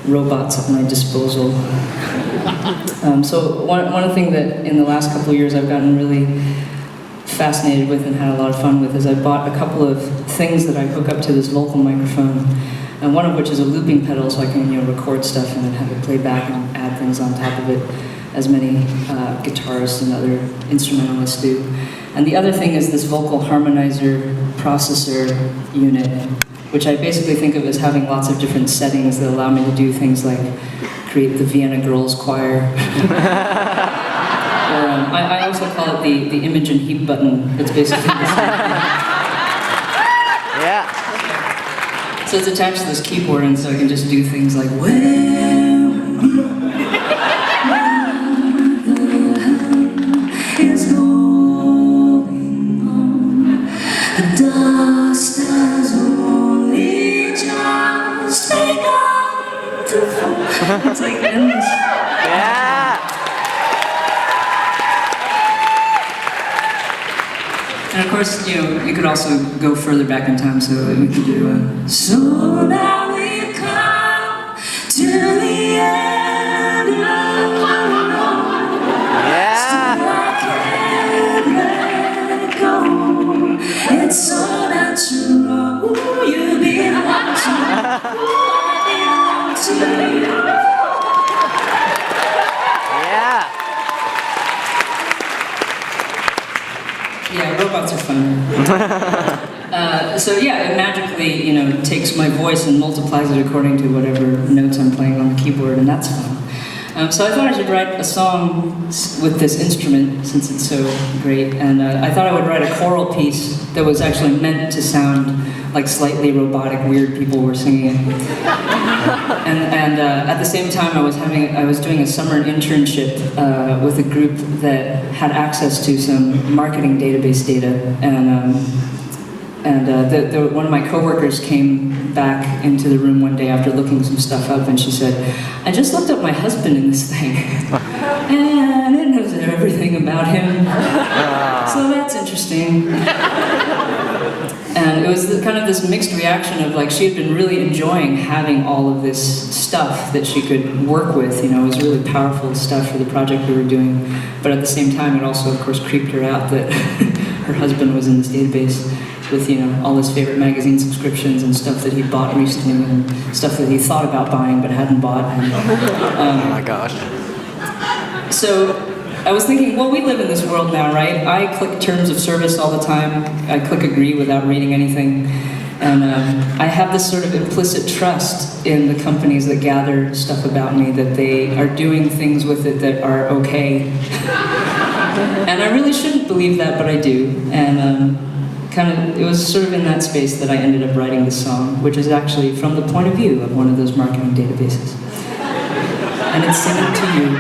robots at my disposal. So one thing that in the last couple of years I've gotten really fascinated with and had a lot of fun with is I bought a couple of things that I hook up to this vocal microphone, and one of which is a looping pedal, so I can record stuff and then have it play back and add things on top of it, as many guitarists and other instrumentalists do. And the other thing is this vocal harmonizer processor unit, which I basically think of as having lots of different settings that allow me to do things like create the Vienna Girls Choir. Or I also call it the image and heap button. It's basically the same thing. Yeah. So it's attached to this keyboard, and so I can just do things like, where is going on? The dust has only just begun to fall. It's like endless. Yeah. And of course, you could also go further back in time, so we could do so now we come to the end of the road. Yeah. Still I can't let it go. It's so natural. Ooh, you belong to me. Ooh, I belong to you. Yeah. Yeah, robots are fun. So yeah, it magically, takes my voice and multiplies it according to whatever notes I'm playing on the keyboard, and that's fun. So I thought I should write a song with this instrument, since it's so great, and I thought I would write a choral piece that was actually meant to sound like slightly robotic, weird people were singing it. And at the same time, I was doing a summer internship with a group that had access to some marketing database data, and one of my coworkers came back into the room one day after looking some stuff up, and she said, "I just looked up my husband in this thing, and it knows everything about him, so that's interesting." And it was kind of this mixed reaction of like she had been really enjoying having all of this stuff that she could work with. It was really powerful stuff for the project we were doing, but at the same time, it also, of course, creeped her out that her husband was in this database with all his favorite magazine subscriptions and stuff that he bought recently and stuff that he thought about buying but hadn't bought. And, Oh my gosh. So I was thinking, well, we live in this world now, right? I click terms of service all the time. I click agree without reading anything. And I have this sort of implicit trust in the companies that gather stuff about me, that they are doing things with it that are okay. And I really shouldn't believe that, but I do. And it was sort of in that space that I ended up writing this song, which is actually from the point of view of one of those marketing databases. And it's singing to you.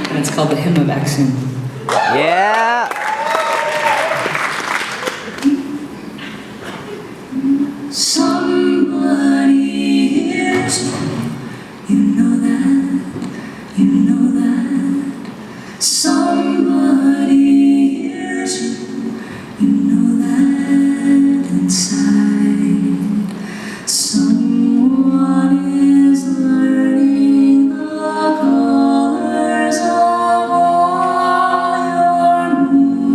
And it's called the Hymn of Acxiom. Yeah. Somebody hears you, know that, somebody hears you know that inside, someone is learning the colors of all your moves.